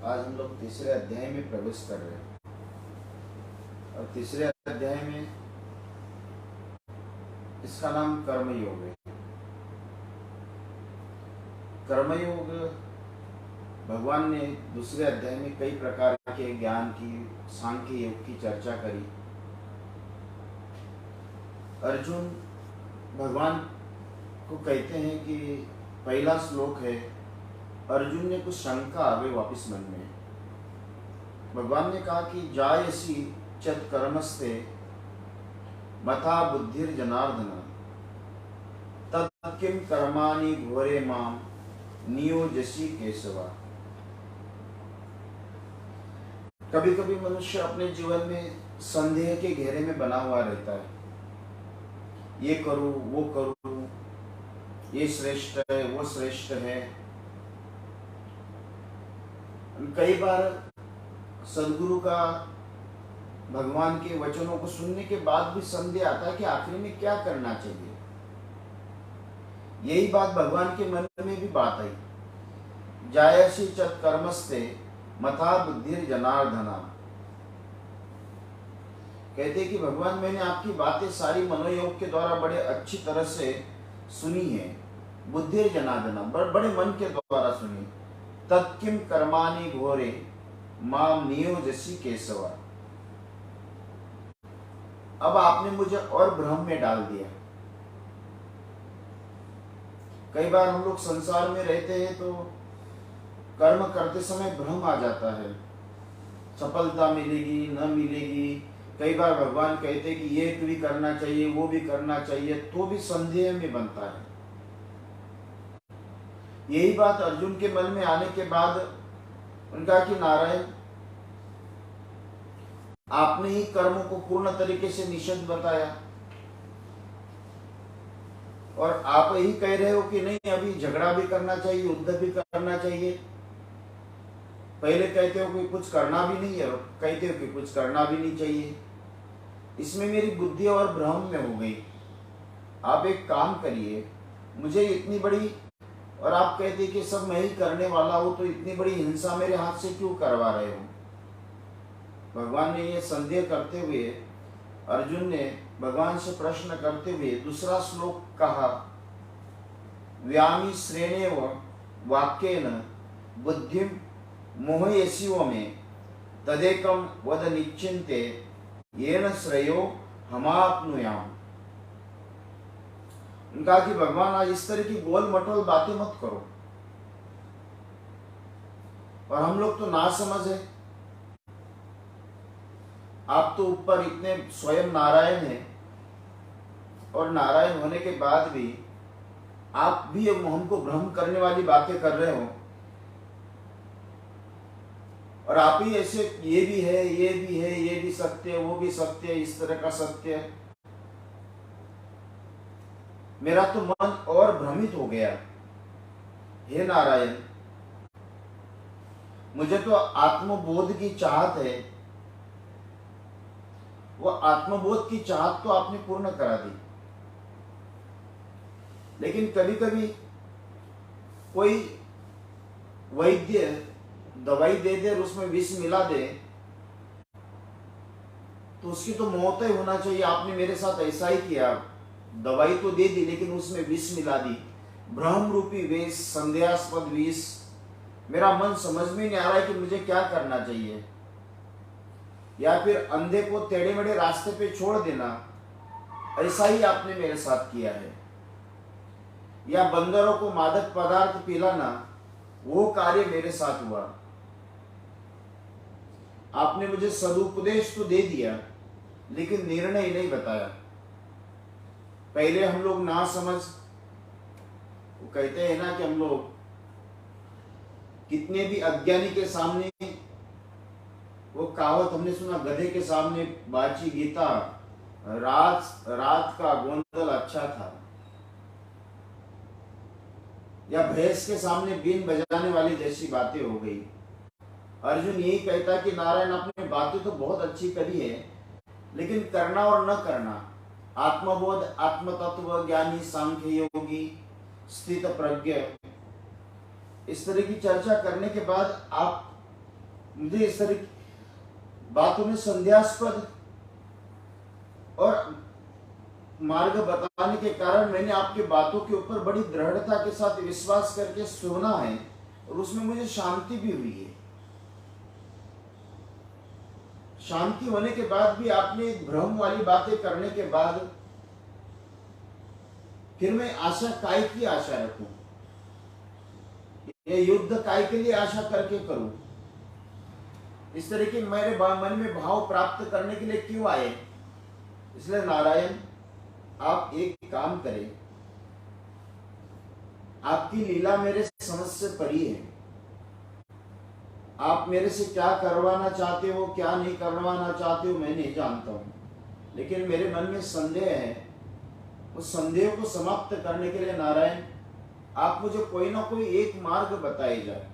आज हम लोग तीसरे अध्याय में प्रवेश कर रहे हैं और तीसरे अध्याय में इसका नाम कर्मयोग है। कर्मयोग भगवान ने दूसरे अध्याय में कई प्रकार के ज्ञान की, सांख्य योग की चर्चा करी। अर्जुन भगवान को कहते हैं कि पहला श्लोक है, अर्जुन ने कुछ शंका आ गई वापिस मन में। भगवान ने कहा कि जायसी चत कर्मस्ते मथा बुद्धिर जनार्दन तत् किम कर्माणि घोरे माम नियोजसी केशवा। कभी कभी मनुष्य अपने जीवन में संदेह के घेरे में बना हुआ रहता है, ये करूं वो करूं, ये श्रेष्ठ है वो श्रेष्ठ है। कई बार सदगुरु का, भगवान के वचनों को सुनने के बाद भी संदेह आता है कि आखिर में क्या करना चाहिए। यही बात भगवान के मन में भी बात आई। जायसी चत कर्मस्ते मथा बुद्धिर जनार्दना। कहते कि भगवान मैंने आपकी बातें सारी मनोयोग के द्वारा बड़े अच्छी तरह से सुनी है, बुद्धिर जनार्दना, बड़े मन के द्वारा सुनी। तत्किम कर्माणि घोरे माम नियोजसी केशवा। अब आपने मुझे और भ्रम में डाल दिया। कई बार हम लोग संसार में रहते हैं तो कर्म करते समय भ्रम आ जाता है, सफलता मिलेगी न मिलेगी। कई बार भगवान कहते हैं कि ये भी करना चाहिए वो भी करना चाहिए, तो भी संदेह में बनता है। यही बात अर्जुन के मन में आने के बाद उनका कि नारायण, आपने ही कर्मों को पूर्ण तरीके से निषेध बताया और आप ही कह रहे हो कि नहीं, अभी झगड़ा भी करना चाहिए, युद्ध भी करना चाहिए। पहले कहते हो कि कुछ करना भी नहीं है, कहते हो कि कुछ करना भी नहीं चाहिए। इसमें मेरी बुद्धि और भ्रम में हो गई। आप एक काम करिए, मुझे इतनी बड़ी, और आप कहते कि सब मैं ही करने वाला हूं, तो इतनी बड़ी हिंसा मेरे हाथ से क्यों करवा रहे हो। भगवान ने ये संदेह करते हुए, अर्जुन ने भगवान से प्रश्न करते हुए दूसरा श्लोक कहा, व्यामी श्रेणेव वाक्येन बुद्धिम मोहयसिव में तदेकम वद निश्चिन्ते येन श्रेयो हमाप्नुयाम। उनका कि भगवान आज इस तरह की गोल मटोल बातें मत करो। और हम लोग तो ना समझ है, आप तो ऊपर इतने स्वयं नारायण हैं और नारायण होने के बाद भी आप भी हमको भ्रम करने वाली बातें कर रहे हो। और आप ही ऐसे ये भी है ये भी है, ये भी सत्य है वो भी सत्य है, इस तरह का सत्य है। मेरा तो मन और भ्रमित हो गया। हे नारायण, मुझे तो आत्मबोध की चाहत है, वो आत्मबोध की चाहत तो आपने पूर्ण करा दी। लेकिन कभी कभी कोई वैद्य दवाई दे दे और उसमें विष मिला दे तो उसकी तो मौत ही होना चाहिए। आपने मेरे साथ ऐसा ही किया, दवाई तो दे दी लेकिन उसमें विष मिला दी, भ्रम रूपी विष, संदेहास्पद विष। मेरा मन समझ में नहीं आ रहा है कि मुझे क्या करना चाहिए। या फिर अंधे को टेढ़े मेढ़े रास्ते पे छोड़ देना, ऐसा ही आपने मेरे साथ किया है। या बंदरों को मादक पदार्थ पिलाना, वो कार्य मेरे साथ हुआ। आपने मुझे सदुपदेश तो दे दिया लेकिन निर्णय नहीं बताया। पहले हम लोग ना समझ, वो कहते हैं ना कि हम लोग कितने भी अज्ञानी के सामने, वो कहावत हमने सुना, गधे के सामने बाची गीता, रात का गोंदल अच्छा था। या भैंस के सामने बीन बजाने वाली जैसी बातें हो गई। अर्जुन यही कहता कि नारायण, आपने बातें तो बहुत अच्छी करी है लेकिन करना और न करना, आत्मबोध, आत्मतत्व, ज्ञानी, सांख्य योगी, स्थित प्रज्ञ, इस तरह की चर्चा करने के बाद आप मुझे इस तरह की बातों में संदेहास्पद और मार्ग बताने के कारण मैंने आपकी बातों के ऊपर बड़ी दृढ़ता के साथ विश्वास करके सुना है और उसमें मुझे शांति भी हुई है। शांति होने के बाद भी आपने भ्रम वाली बातें करने के बाद फिर मैं आशा काय की आशा रखूं? ये युद्ध काय के लिए आशा करके करूं? इस तरह के मेरे मन में भाव प्राप्त करने के लिए क्यों आए? इसलिए नारायण, आप एक काम करें, आपकी लीला मेरे समझ से परी है। आप मेरे से क्या करवाना चाहते हो, क्या नहीं करवाना चाहते हो, मैं नहीं जानता हूं, लेकिन मेरे मन में संदेह है। उस संदेह को समाप्त करने के लिए नारायण, आप मुझे कोई ना कोई एक मार्ग बताए जाए।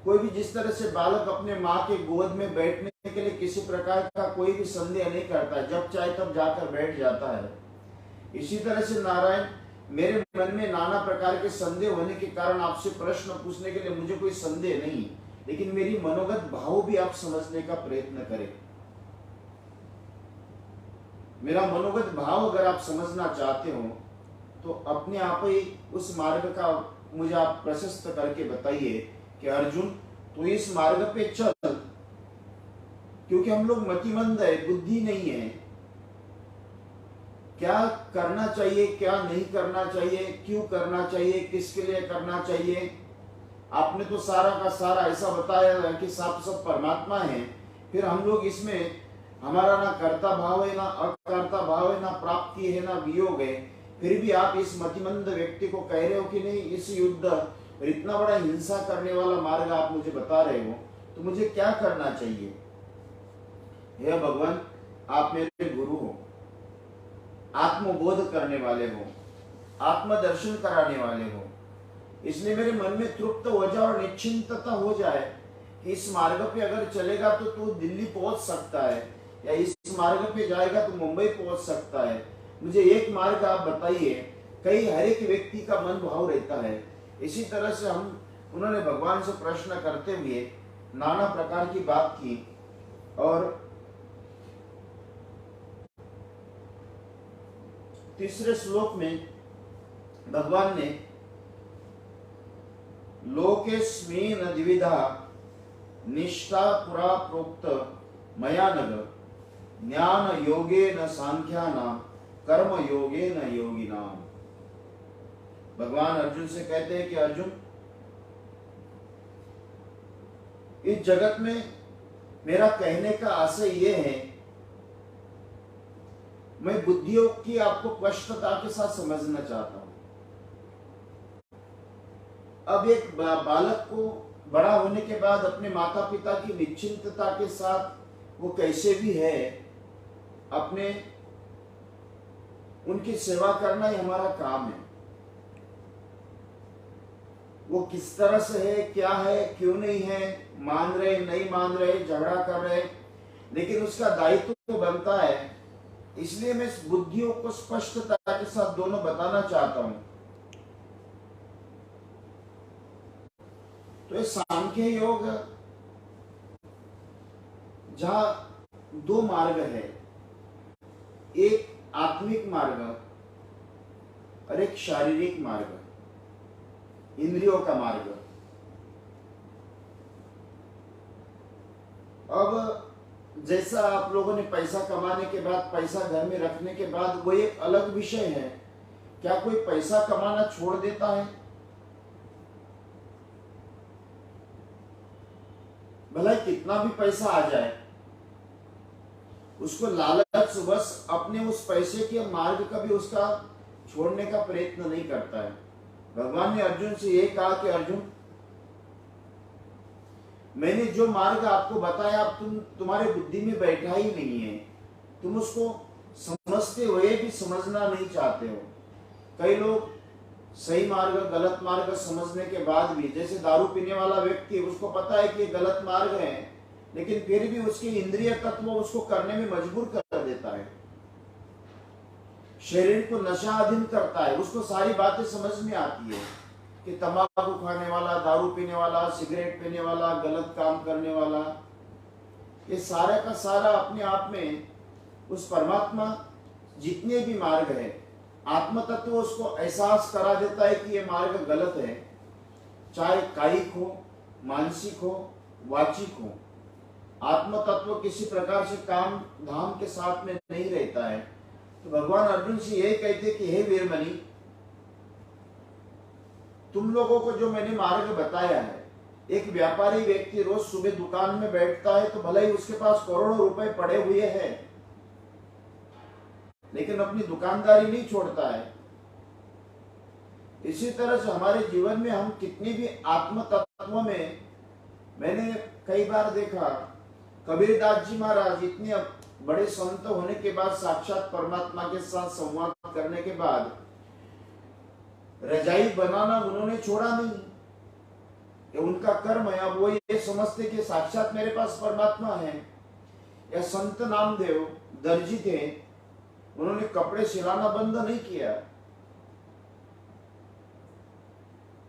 कोई भी जिस तरह से बालक अपने माँ के गोद में बैठने के लिए किसी प्रकार का कोई भी संदेह नहीं करता है, जब चाहे तब जाकर बैठ जाता है, इसी तरह से नारायण, मेरे मन में नाना प्रकार के संदेह होने के कारण आपसे प्रश्न पूछने के लिए मुझे कोई संदेह नहीं, लेकिन मेरी मनोगत भाव भी आप समझने का प्रयत्न करें। मेरा मनोगत भाव अगर आप समझना चाहते हो तो अपने आप ही उस मार्ग का मुझे आप प्रशस्त करके बताइए कि अर्जुन, तू इस मार्ग पे चल, क्योंकि हम लोग मतिमंद है, बुद्धि नहीं है। क्या करना चाहिए, क्या नहीं करना चाहिए, क्यों करना चाहिए, किसके लिए करना चाहिए, आपने तो सारा का सारा ऐसा बताया है कि सब परमात्मा है। फिर हम लोग इसमें हमारा ना कर्ता भाव है, ना अकर्ता भाव है, ना प्राप्ति है, ना वियोग है, फिर भी आप इस मतिमंद व्यक्ति को कह रहे हो कि नहीं, इस युद्ध और इतना बड़ा हिंसा करने वाला मार्ग आप मुझे बता रहे हो, तो मुझे क्या करना चाहिए? हे भगवान, आप मेरे गुरु हो, आत्मबोध करने वाले हो, आत्मदर्शन कराने वाले हो, इसलिए मेरे मन में तृप्त हो जाए और निश्चिंतता हो जाए कि इस मार्ग पे अगर चलेगा तो तू दिल्ली पहुंच सकता है, या इस मार्ग पे जाएगा तो मुंबई पहुंच सकता है। मुझे एक मार्ग आप बताइए। कई हर एक व्यक्ति का मन भाव रहता है। इसी तरह से उन्होंने भगवान से प्रश्न करते हुए नाना प्रकार की बात की, और तीसरे श्लोक में भगवान ने लोकेस्मिन् द्विविधा निष्ठा पुरा प्रोक्त मया नग ज्ञान योगेन सांख्यानाम कर्म योगेन योगिनाम। भगवान अर्जुन से कहते हैं कि अर्जुन, इस जगत में मेरा कहने का आशय यह है, मैं बुद्धियों की आपको स्पष्टता के साथ समझना चाहता हूं। अब एक बालक को बड़ा होने के बाद अपने माता पिता की निश्चिंतता के साथ वो कैसे भी है, अपने उनकी सेवा करना ही हमारा काम है। वो किस तरह से है, क्या है, क्यों नहीं है, मान रहे नहीं मान रहे, झगड़ा कर रहे, लेकिन उसका दायित्व तो बनता है। इसलिए मैं इस बुद्धियों को स्पष्टता के साथ दोनों बताना चाहता हूं। तो ये सांख्य योग, जहां दो मार्ग है, एक आत्मिक मार्ग और एक शारीरिक मार्ग, इंद्रियों का मार्ग। अब जैसा आप लोगों ने पैसा कमाने के बाद, पैसा घर में रखने के बाद, वो एक अलग विषय है। क्या कोई पैसा कमाना छोड़ देता है? भला कितना भी पैसा आ जाए, उसको लालच बस अपने उस पैसे के मार्ग का भी उसका छोड़ने का प्रयत्न नहीं करता है। भगवान ने अर्जुन से ये कहा कि अर्जुन, मैंने जो मार्ग आपको बताया, आप तुम्हारे बुद्धि में बैठा ही नहीं है, तुम उसको समझते हुए भी समझना नहीं चाहते हो। कई लोग सही मार्ग गलत मार्ग समझने के बाद भी, जैसे दारू पीने वाला व्यक्ति, उसको पता है कि ये गलत मार्ग है, लेकिन फिर भी उसके इंद्रिय तत्व उसको करने में मजबूर कर देता है, शरीर को नशाधीन करता है, उसको सारी बातें समझ में आती है, कि तंबाकू खाने वाला, दारू पीने वाला, सिगरेट पीने वाला, गलत काम करने वाला, ये सारा का सारा अपने आप में उस परमात्मा जितने भी मार्ग है, आत्म तत्व उसको एहसास करा देता है कि ये मार्ग गलत है, चाहे कायिक हो, मानसिक हो, वाचिक हो। आत्म तत्व किसी प्रकार से काम धाम के साथ में नहीं रहता है। तो भगवान अर्जुन से यही कहते कि हे वीरमणि, तुम लोगों को जो मैंने मार्ग बताया है, एक व्यापारी व्यक्ति रोज सुबह दुकान में बैठता है तो भले ही उसके पास करोड़ों रुपए पड़े हुए हैं, लेकिन अपनी दुकानदारी नहीं छोड़ता है। इसी तरह से हमारे जीवन में हम कितनी भी आत्म तत्व में, मैंने कई बार देखा कबीरदास जी महाराज इतने बड़े संत होने के बाद, साक्षात परमात्मा के साथ संवाद करने के बाद, रजाई बनाना उन्होंने छोड़ा नहीं। ये उनका कर्म है। अब वो ये समझते कि साक्षात मेरे पास परमात्मा है। या संत नामदेव दर्जी थे, उन्होंने कपड़े सिलाना बंद नहीं किया।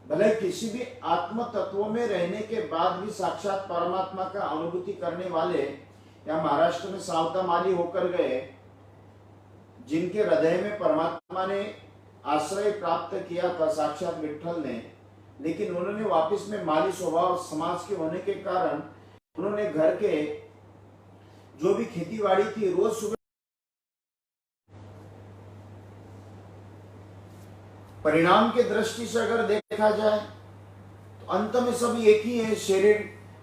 भले किसी भी आत्म तत्वों में रहने के बाद भी साक्षात परमात्मा का अनुभूति करने वाले, या महाराष्ट्र में सावता माली होकर गए, जिनके हृदय में परमात्मा ने आश्रय प्राप्त किया था साक्षात विठल ने, लेकिन उन्होंने वापस में माली स्वभाव समाज के होने के कारण उन्होंने घर के जो भी खेतीबाड़ी थी रोज सुबह, परिणाम के दृष्टि से अगर देखा जाए तो अंत में सभी एक ही है। शरीर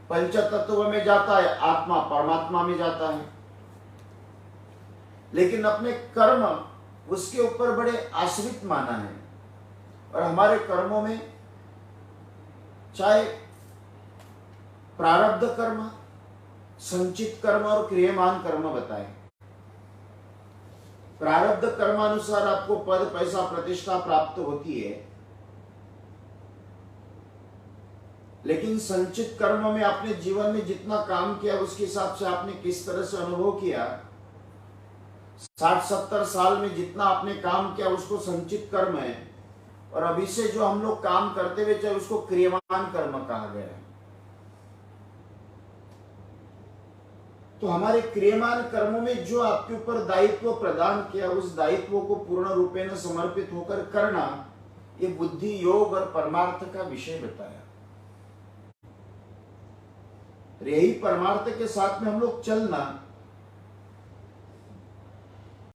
पंच तत्व में जाता है, आत्मा परमात्मा में जाता है, लेकिन अपने कर्म उसके ऊपर बड़े आश्रित माना है। और हमारे कर्मों में चाहे प्रारब्ध कर्म, संचित कर्म और क्रियमान कर्म बताए। प्रारब्ध कर्मानुसार आपको पद, पैसा, प्रतिष्ठा प्राप्त होती है, लेकिन संचित कर्म में आपने जीवन में जितना काम किया उसके हिसाब से आपने किस तरह से अनुभव किया, 60-70 साल में जितना आपने काम किया उसको संचित कर्म है। और अभी से जो हम लोग काम करते हुए चाहे उसको क्रियमान कर्म कहा गया है। तो हमारे क्रियमान कर्मों में जो आपके ऊपर दायित्व प्रदान किया, उस दायित्व को पूर्ण रूपेण समर्पित होकर करना, ये बुद्धि, योग और परमार्थ का विषय बताया। यही परमार्थ के साथ में हम लोग चलना,